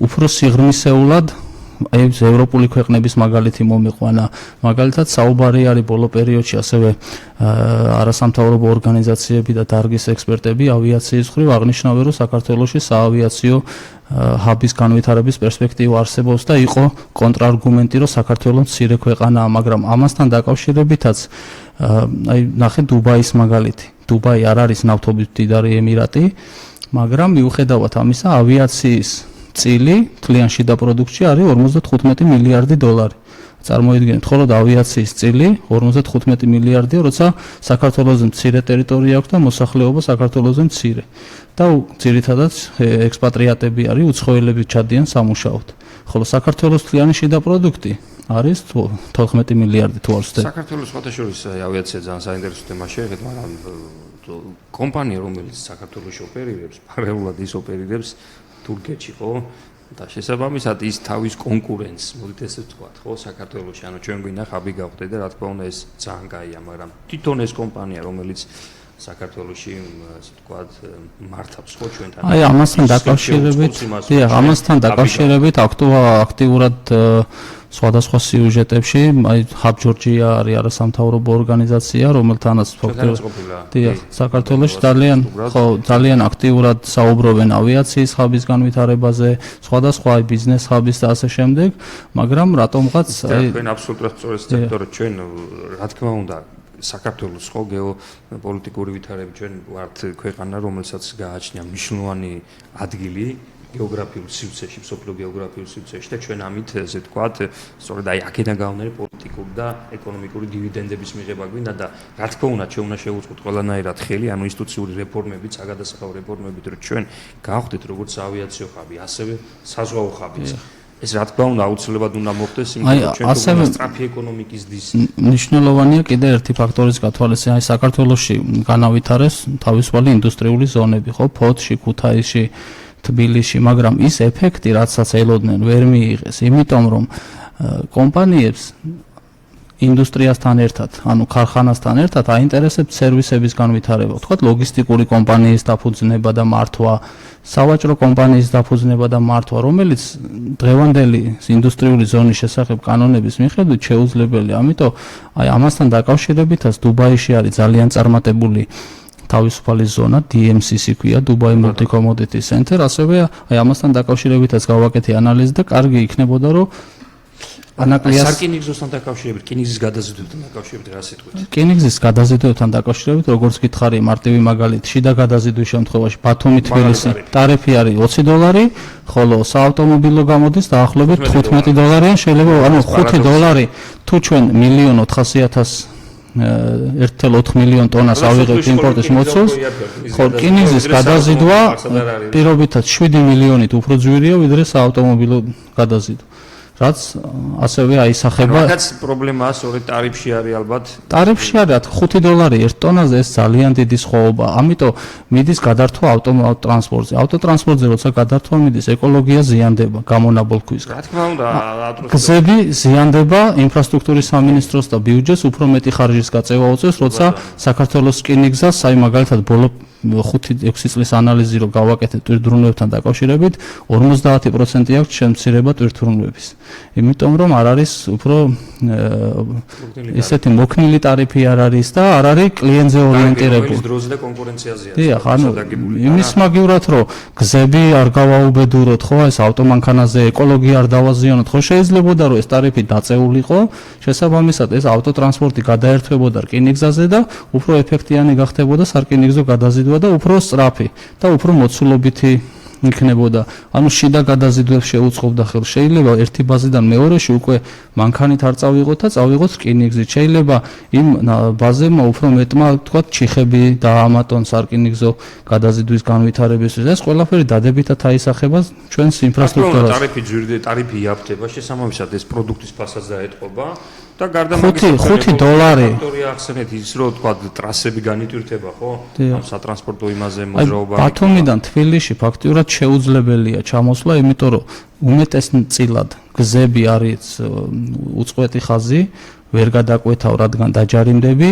უფრო სიღრმისეულად ევროპული ქვეყნების მაგალითი მომიყვანა. მაგალითად საუბარი არის ბოლო პერიოდში ასევე არასამთავრობო ორგანიზაციები და დარგის ექსპერტები ავიაციის მხრივ აღნიშნავენ, რომ საქართველოში საავიაციო ჰაბის განვითარების პერსპექტივა არსებობს და იყო კონტრარგუმენტი, რომ საქართველო მცირე ქვეყანაა, მაგრამ ამასთან დაკავშირებითაც აი ნახე დუბაის მაგალითი. დუბაი არ არის ნავთობის მდიდარი ემირატი, მაგრამ მიუხედავად ამისა ავიაციის წილი თლიან შიდა პროდუქტში არის 55 მილიარდი დოლარი. წარმოიდგინეთ, ხოლოდ ავიაციის წილი 55 მილიარდია, როცა საქართველოს მცირე ტერიტორია აქვს და მოსახლეობა საქართველოს მცირე. და ძირითადად ექსპატრიატები არის, უცხოელები ჩადიან სამუშაოდ. ხოლო საქართველოს თლიანი შიდა პროდუქტი არის 14 მილიარდი თუ არ ვცდები. საქართველოს სხვადასხვა ავიაცია ძალიან საინტერესო თემა შეეხეთ, მაგრამ კომპანია რომელიც საქართველოში ოპერირებს, პარალელურად ის ოპერირებს თურქეთში, ხო? და შესაბამისად ის თავის კონკურენტს, მოდით ესე ვთქვათ, ხო, საქართველოში, ანუ ჩვენ გვინდა ხაბი გავხდეთ და რა თქმა უნდა ეს ძალიან კაია, მაგრამ თვითონ ეს კომპანია, რომელიც საქართველოში, ასე ვთქვათ, მართავს ხო ჩვენთან. აი ამასთან დაკავშირებით, დიახ, ამასთან დაკავშირებით აქტიურად სხვადასხვა სიუჟეტებში, აი ჰაბ ჯორჯია არის არასამთავრობო ორგანიზაცია, რომელთანაც დიახ, საქართველოში ძალიან აქტიურად საუბრობენ ავიაციის ჰაბის განვითარებაზე, სხვადასხვა ბიზნეს ჰაბის და ასე შემდეგ, მაგრამ რატომღაც ჩვენ აბსოლუტურად სწორად ვთქვით, რომ ჩვენ რა თქმა უნდა საქართველოს ხო გეოპოლიტიკური ვითარები ჩვენ ვართ ქვეყანა, რომელსაც გააჩნია მნიშვნელოვანი ადგილი გეოგრაფიულ სივრცეში, მსოფლიო გეოგრაფიულ სივრცეში და ჩვენ ამით ესე ვთქვათ, სწორედ აი აქედან გამომდინარე პოლიტიკური და ეკონომიკური დივიდენდების მიღება გვინდა და რა თქმა უნდა ჩვენ უნდა შევუწყოთ ყველანაირად ხელი, ანუ ინსტიტუციური რეფორმებით, საგადასახადო რეფორმებით, რომ ჩვენ გავხდეთ როგორც ავიაციო ხაბი, ასევე საზღვაო ხაბიც. ეს რა თქმა უნდა აუცილებლად უნდა მოხდეს, იმიტომ რომ ჩვენ თუ სწრაფი ეკონომიკის დის. მნიშვნელოვანია კიდე ერთი ფაქტორის გათვალისწინება, აი საქართველოში განავითარეს თავისუფალი ინდუსტრიული ზონები, ხო, ფოთში, ქუთაისში, თბილისში, მაგრამ ის ეფექტი, რაცაც ელოდნენ, ვერ მიიღეს, იმიტომ რომ კომპანიებს ინდუსტრიასთან ერთად, ანუ ქარხანასთან ერთად აინტერესებს სერვისების განვითარება, ვთქვათ, ლოგისტიკური კომპანიის დაფუძნება და მართვა, სავაჭრო კომპანიის დაფუძნება და მართვა, რომელიც დღევანდელი ინდუსტრიული ზონის შესახებ კანონების მიხედვით შეუძლებელია. ამიტომ აი ამასთან დაკავშირებითაც დუბაიში არის ძალიან წარმატებული თავისუფალი ზონა, DMCC ქვია, Dubai Multi Commodity Center, ასევე აი ამასთან დაკავშირებითაც გავაკეთე ანალიზი და კარგი იქნებოდა, რომ ანაკლიას სარკინიგზოსთან დაკავშირებით, რკინიგზის გადაზიდვებთან დაკავშირებით რა სიტყვით? რკინიგზის გადაზიდვებთან დაკავშირებით, როგორც გითხარი, მარტივი მაგალითი, შიდა გადაზიდვის შემთხვევაში ბათუმი-თბილისი ტარიფი არის $20, ხოლო საავტომობილო გამოდის დაახლოებით $15, შეიძლება ანუ $5 თუ ჩვენ 1.400.000 1.4 მილიონ ტონას ავიღებთ იმპორტის მოცულს, ხო, რკინიგზის გადაზიდვა პირობითად 7 მილიონით უფრო ძვირია, ვიდრე საავტომობილო გადაზიდვა. რაც ასევე აისახება. რადგან პრობლემაა სწორედ ტარიფში არის ალბათ. ტარიფში არის $5 1 ტონაზე, ეს ძალიან დიდი სხვაობა. ამიტომ მიდის გადართვა ავტოტრანსპორტზე. ავტოტრანსპორტზე როცა გადართვა მიდის, ეკოლოგია ზიანდება გამონაბოლ ქვისგან. რა თქმა უნდა, გზები ზიანდება, ინფრასტრუქტურის სამინისტროს და ბიუჯეტს უფრო მეტი ხარჯის გაწევა უწევს, როცა საქართველოს რკინიგზას, აი მაგალითად ბოლო 5-6 წლის ანალიზი რო გავაკეთეთ ტვირთბრუნვებთან დაკავშირებით, 50% აქვს შემცირება ტვირთბრუნვების. იმიტომ რომ არ არის უფრო ესეთი მოქნილი ტარიფი არ არის და არ არის კლიენტზე ორიენტირებული. ის დროზე და კონკურენციაზეა. დიახ, ანუ იმის მაგივრად რომ გზები არ გავაუბედუროთ, ხო, ეს ავტომანქანაზე ეკოლოგია არ დავაზიანოთ, ხო, შეიძლებოდა რომ ეს ტარიფი დაწეულიყო, შესაბამისად ეს ავტოტრანსპორტი გადაერთვებოდა რკინიგზაზე და უფრო ეფექტიანი გახდებოდა სარკინიგზო გადაზიდვა და უფრო სწრაფი და უფრო მოცულობითი იქნებოდა. ანუ შიდა გადაზიდვებს შეუწყობდა ხელს. შეიძლება ერთი ბაზიდან მეორეში უკვე მანქანით არ წავიღოთ და წავიღოთ რკინიგზით. შეიძლება იმ ბაზებმა უფრო მეტმა თქვა ჩიხები დაამატონ სარკინიგზო გადაზიდვის განვითარებისთვის. ეს ყველაფერი დადებითად აისახება ჩვენს ინფრასტრუქტურას. ტარიფი იაფთება, შესაბამისად ეს პროდუქტის ფასადს დაეტყობა და გარდა $5 ფაქტორი ახსენეთ ის რომ თქვა ტრასები განიტვირთება ხო? ამ სატრანსპორტო იმაზე მოძრაობა. ბათუმიდან თბილისში ფაქტიურად შეუძლებელია ჩამოსვლა, იმიტომ რომ უმეტესწილად გზები არის უწყვეტი ხაზი, ვერ გადაკვეთავ, რადგან დაჯარიმდები,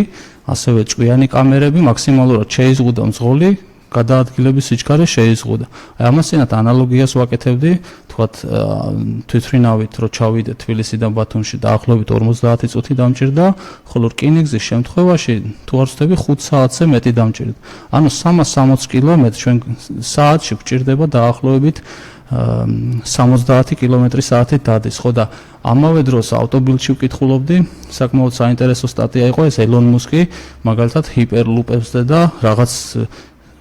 ასევე ჭკვიანი კამერები, მაქსიმალურად შეიზღუდა მძღოლი, გადაადგილების სიჩქარე შეიზღუდა. აი ამასთანავე ანალოგიას ვაკეთებდი, თქვათ თვითრინავით რო ჩავიდე თბილისიდან ბათუმში დაახლოებით 50 წუთი დამჭირდა, ხოლო რკინიგზის შემთხვევაში თუ არ ვცდები 5 საათზე მეტი დამჭირდა. ანუ 360 კილომეტრი ჩვენ საათში გვჭირდება დაახლოებით 70 კმ/სთ დადის, ხო და ამავე დროს ავტობილში ვკითხულობდი, საკმაოდ საინტერესო სტატია იყო ეს ელონ მუსკი, მაგალითად ჰიპერლუპებზე და რაღაც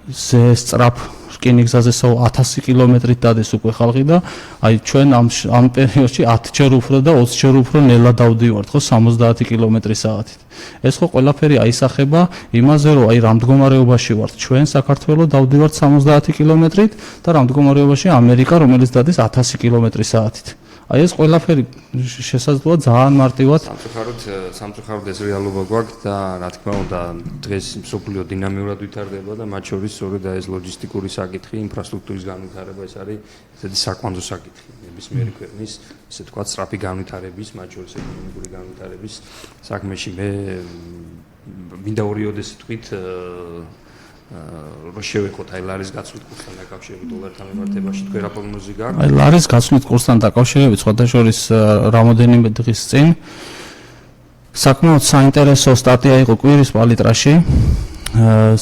სწრაფ რკინიგზაზე 1000 კმ-ით დადის უკვე ხალხი და აი ჩვენ ამ პერიოდში 10-ჯერ უფრო და 20-ჯერ უფრო ნელა დავდივართ ხო 70 კმ/სთ. ეს ხო ყველაფერი აისახება იმაზე რომ აი რა მდგომარეობაში ვართ ჩვენ საქართველოს დავდივართ 70 კმ-ით და რა მდგომარეობაში ამერიკა რომელიც დადის 1000 კმ/სთ. აი ეს ყველაფერი შესაძლოა ძალიან მარტივად სამწუხაროდ ეს რეალობა გვაქვს და რა თქმა უნდა დღეს მსოფლიო დინამიურად ვითარდება და მათ შორის სწორედ ეს ლოჯისტიკური საკითხი, ინფრასტრუქტურის განვითარება ეს არის ესეთი საკვანძო საკითხი ნებისმიერი ქვეყნის ესე თქვა სწრაფი განვითარების, მათ შორის ეკონომიკური განვითარების საქმეში მე მინდა ორიოდეს თქვით რო შევეხოთ აი ლარის გაცვლით კურსთან დაკავშირებით დოლართან მიმართებაში თქვენ რა პროგნოზი გაქვთ? აი ლარის გაცვლით კურსთან დაკავშირებით სხვადასხვის რამოდენიმე დღის წინ საკმაოდ საინტერესო სტატია იყო კვირის პალიტრაში,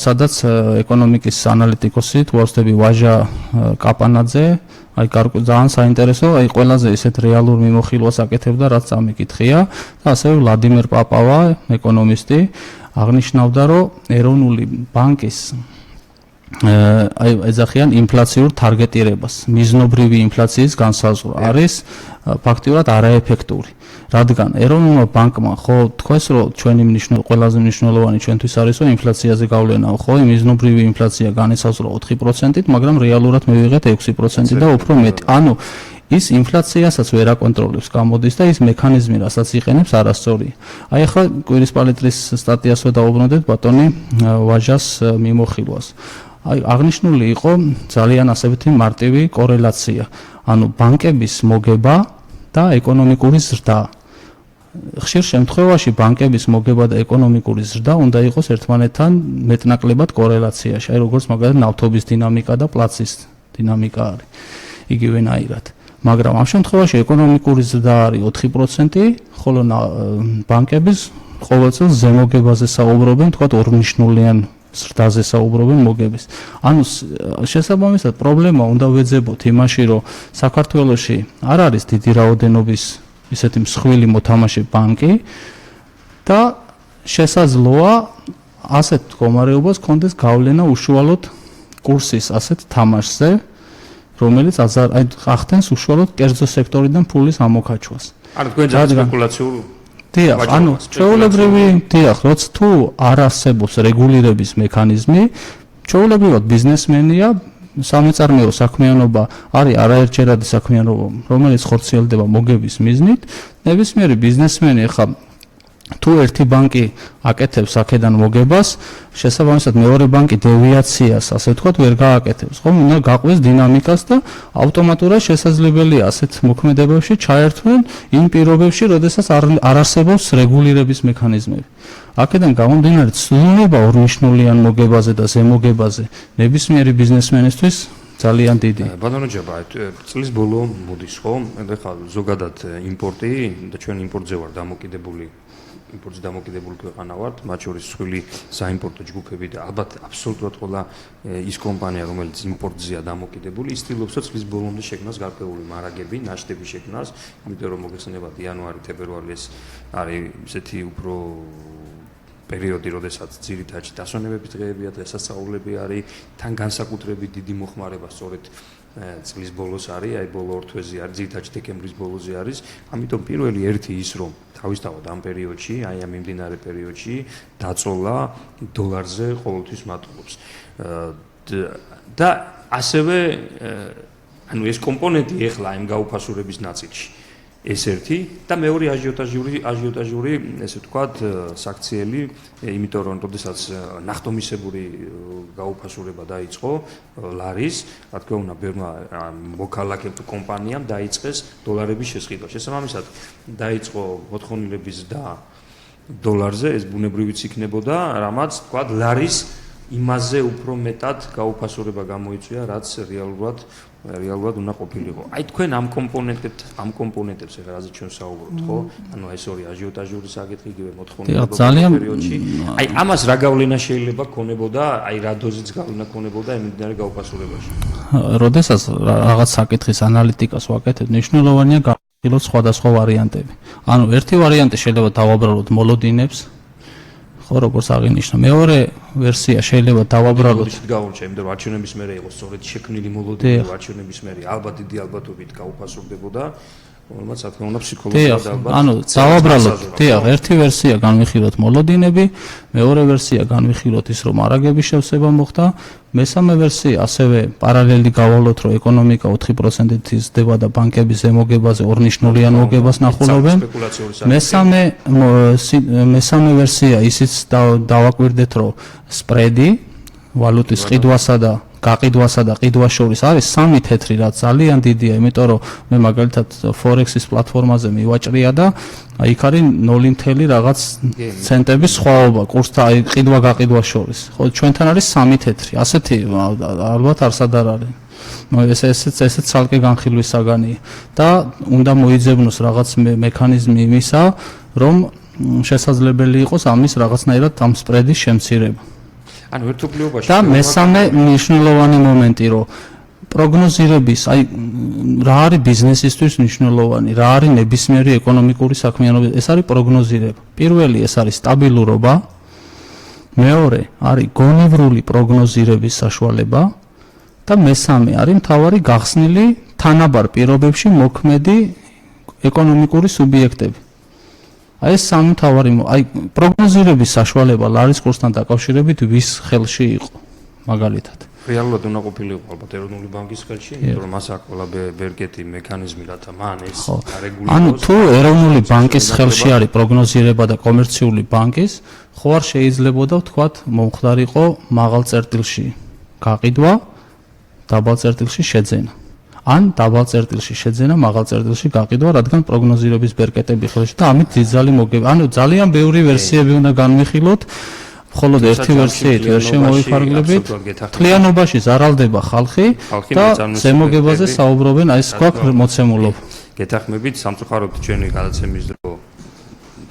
სადაც ეკონომიკის ანალიტიკოსი თვალსდები ვაჟა კაპანაძე აი ძალიან საინტერესო, აი ყველაზე ისეთ რეალურ მიმოხილვას აკეთებდა, რაც წამიკითხია და ასევე ვლადიმერ პაპავა, ეკონომისტი აღნიშნავდა, რომ ეროვნული ბანკის აი ეძახიან ინფლაციურ ტარგეტირებას, მიზნობრივი ინფლაციის განსაზღვრა არის ფაქტიურად არაეფექტური. რადგან ეროვნულმა ბანკმა ხო თქვეს, რომ ჩვენი ყველაზე მნიშვნელოვანი ჩვენთვის არის, რომ ინფლაციაზე გავლენა ხო, მიზნობრივი ინფლაცია განისაზღვრა 4%-ით, მაგრამ რეალურად მივიღეთ 6% და უფრო მეტი. ანუ ის ინფლაციასაც ვერ აკონტროლებს, გამოდის და ის მექანიზმი, რასაც იყენებს, არასწორია. აი ახლა კვირის პალიტრის სტატიას დავუბრუნდეთ ბატონი ვაჟას მიმოხილვას. აი აღნიშნული იყო ძალიან ასეთი მარტივი კორელაცია, ანუ ბანკების მოგება და ეკონომიკური ზრდა. ხშირ შემთხვევაში ბანკების მოგება და ეკონომიკური ზრდა უნდა იყოს ერთმანეთთან მეტნაკლებად კორელაციაში, აი როგორც მაგალითად ნავთობის დინამიკა და პლაცის დინამიკა არის იგივენაირად. მაგრამ ამ შემთხვევაში ეკონომიკური ზრდა არის 4%, ხოლო ბანკების ყოველ წელს ზემოგებაზე საუბრობენ, თქვათ ორნიშნულიან ზრდაზე საუბრობენ მოგების. ანუ შესაბამისად პრობლემა უნდა ვეძებოთ იმაში, რომ საქართველოში არ არის დიდი რაოდენობის ისეთი მსხვილი მოთამაშე ბანკი და შესაძლოა ასეთ მდგომარეობას კონდეს გავლენა უშუალოდ კურსის ასეთ თამაშზე, რომელიც ახდენს უშუალოდ კერძო სექტორიდან ფულის ამოქაჩვას. ანუ თქვენ ძალიან სპეკულაციურ დიახ, ანუ ჩვეულებრივი დიახ, როცა თუ არ არსებობს რეგულირების მექანიზმი, ჩვეულებრივად ბიზნესმენია სამეწარმეო საქმიანობა არის არაერთჯერადი საქმიანობა, რომელიც ხორციელდება მოგების მიზნით. ნებისმიერი ბიზნესმენი ახლა თუ ერთი ბანკი აკეთებს აქედან მოგებას, შესაბამისად მეორე ბანკი დევიაციას, ასე ვთქვათ, ვერ გააკეთებს. ხომ უნდა გაყვეს დინამიკას და ავტომატურად შესაძლებელია ასეთ მოქმედებებში ჩაერთვენ იმ პირობებში, როდესაც არ არსებობს რეგულირების მექანიზმები. აქედან გამომდინარე ცვლილება ორნიშნულიან მოგებაზე და ზემოგებაზე ნებისმიერი ბიზნესმენისთვის ძალიან დიდი. ბატონო ჯაბა, წლის ბოლო მოდის ხო? ეხლა ზოგადად იმპორტი და ჩვენ იმპორტზე ვარ დამოკიდებული იმპორტზე დამოკიდებული ქვეყანა ვართ, მათ შორის სხვილი საიმპორტო ჯგუფები და ალბათ აბსოლუტურად ყველა ის კომპანია, რომელიც იმპორტზეა დამოკიდებული, ის ცდილობს წლის ბოლომდე შექმნას გარკვეული მარაგები, ნაშთები შექმნას, იმიტომ რომ მოგეხსენებათ იანვარი, თებერვალი ეს არის ესეთი უფრო პერიოდი, როდესაც ძირითადად დასვენებების დღეებია, დღესასწაულები არის, თან განსაკუთრებით დიდი მოხმარება სწორედ წლის ბოლოს არის, აი ბოლო 2 თვეზე არის, ძირითადად დეკემბრის ბოლოზე არის. ამიტომ პირველი ერთი ის რომ თავისთავად ამ პერიოდში, აი ამ მიმდინარე პერიოდში დაწოლა დოლარზე ყოველთვის მატულობს. და ასევე ანუ ეს კომპონენტი ეხლა ამ გაუფასურების ნაწილში. ეს ერთი და მეორე აჟიოტაჟური, ესე ვთქვათ, საქციელი, იმიტომ რომ როდესაც ნახტომისებური გაუფასურება დაიწყო ლარის, რა თქმა უნდა, ბევრმა მოქალაქემ თუ კომპანიამ დაიწყეს დოლარების შესყიდვა. შესაბამისად, დაიწყო მოთხოვნილების და დოლარზე, ეს ბუნებრივიც იქნებოდა, რამაც, ვთქვათ, ლარის იმაზე უფრო მეტად გაუფასურება გამოიწვია, რაც რეალურად უნდა ყოფილიყო. აი თქვენ ამ კომპონენტებს ეხლა რაზეც ჩვენ საუბრობთ, ხო? ანუ ეს ორი აჟიოტაჟური საკითხი, იგივე მოთხოვნილება პერიოდში. აი ამას რა გავლენა შეიძლება ქონებოდა, აი რა დოზის გავლენა ქონებოდა ამ მიმდინარე გაუფასურებაში? როდესაც რაღაც საკითხის ანალიტიკას ვაკეთებ, მნიშვნელოვანია გავხილოთ სხვადასხვა ვარიანტები. ანუ ერთი ვარიანტი შეიძლება დავაბრალოთ მოლოდინებს, ხო, როგორც აღინიშნა. მეორე ვერსია შეიძლება დავაბრალოთ გაურჩა, იმიტომ რომ არჩევნების მერე იყო სწორედ შექმნილი მოლოდინი, არჩევნების მერე ალბათ დიდი ალბათობით გაუფასურდებოდა, რომელმაც რა თქმა უნდა ფსიქოლოგიურად ალბათ. ანუ დავაბრალოთ, ერთი ვერსია განვიხილოთ მოლოდინები, მეორე ვერსია განვიხილოთ ის, რომ არაგების შევსება მოხდა, მესამე ვერსია ასევე პარალელი გავალოთ, რომ ეკონომიკა 4%-ით იზრდება და ბანკების ზემოგებაზე ორნიშნულიან მოგებას ნახულობენ. მესამე ვერსია ისიც დავაკვირდეთ, რომ სპრედი ვალუტის ყიდვასა და გაყიდვასა და ყიდვას შორის არის 3 თეთრი, რაც ძალიან დიდია, იმიტომ რომ მე მაგალითად Forex-ის პლატფორმაზე მივაჭრია და იქ არის 0 რაღაც ცენტების სხვაობა კურსთან, აი ყიდვა გაყიდვას შორის. ხო, ჩვენთან არის 3 თეთრი. ასეთი ალბათ არსად არ არის. ესეც ცალკე განხილვის საგანია და უნდა მოიძებნოს რაღაც მექანიზმი იმისა, რომ შესაძლებელი იყოს ამის რაღაცნაირად ამ სპრედის შემცირება. ანუ ერთობლიობაში და მესამე მნიშვნელოვანი მომენტი, რომ პროგნოზირების, აი რა არის ბიზნესისთვის მნიშვნელოვანი, რა არის ნებისმიერი ეკონომიკური საქმიანობა, ეს არის პროგნოზირება. პირველი ეს არის სტაბილურობა, მეორე არის გონივრული პროგნოზირების საშუალება და მესამე არის მთავარი გახსნილი თანაბარ პირობებში მოქმედი ეკონომიკური სუბიექტები. აი ეს სამი მთავარი, აი პროგნოზირების საშუალება ლარის კურსთან დაკავშირებით ვის ხელში იყო მაგალითად? რეალურად უნდა ყოფილიყო ალბათ ეროვნული ბანკის ხელში, იმიტომ რომ მას აქვს ყველა ბერკეტი მექანიზმი, რათა მან ეს არეგულიროს. ანუ თუ ეროვნული ბანკის ხელში არის პროგნოზირება და კომერციული ბანკის, ხო არ შეიძლებოდა ვთქვათ მომხდარიყო მაღალ წერტილში გაყიდვა, დაბალ წერტილში შეძენა. ან დაბალ წერტილში შეძენა, მაღალ წერტილში გაყიდვა, რადგან პროგნოზირების ბერკეტები ხელში და ამით ძიძალი მოგება. ანუ ძალიან ბევრი ვერსიები უნდა განვიხილოთ, მხოლოდ ერთი ვერსიით ვერ შემოვიფარგლებით. მთლიანობაში ზარალდება ხალხი და ზემოგებაზე საუბრობენ, აი ეს გვაქვს მოცემულობა. გეთახმებით, სამწუხაროდ ჩვენი გადაცემის დრო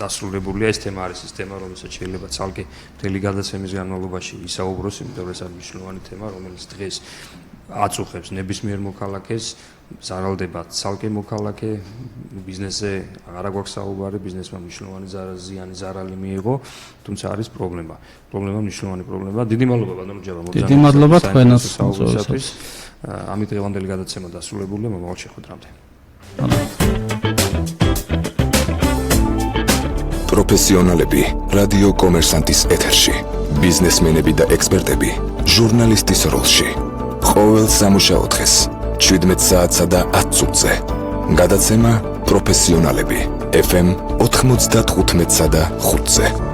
დასრულებულია, ეს თემა არის ის თემა, რომელსაც შეიძლება ცალკე მთელი გადაცემის განმავლობაში ისაუბროს, იმიტომ რომ ეს არის მნიშვნელოვანი თემა, რომელიც დღეს აწუხებს ნებისმიერ მოქალაქეს, ზარალდება ცალკე მოქალაქე, ბიზნესზე აღარ გვაქვს საუბარი, ბიზნესმა მნიშვნელოვანი ზარალი მიიღო, თუმცა არის პრობლემა. მნიშვნელოვანი პრობლემა. დიდი მადლობა ბატონო ჯაბა, დიდი მადლობა თქვენს საუბრისათვის. ამით დღევანდელი გადაცემა დასრულებულია, მომავალ შეხვედრამდე. პროფესიონალები რადიო კომერსანტის ეთერში, ბიზნესმენები და ექსპერტები ჟურნალისტის როლში. ყოველ სამუშაო დღეს 17 საათსა და 10 წუთზე. გადაცემა პროფესიონალები FM 95-სა და 5-ზე.